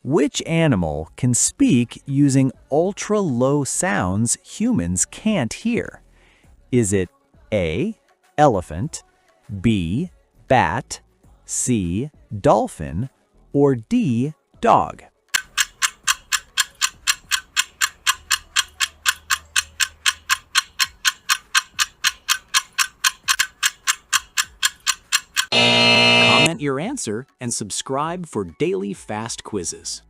Which animal can speak using ultra-low sounds humans can't hear? Is it A, elephant, B, bat, C, dolphin, or D, dog? Comment your answer and subscribe for daily fast quizzes.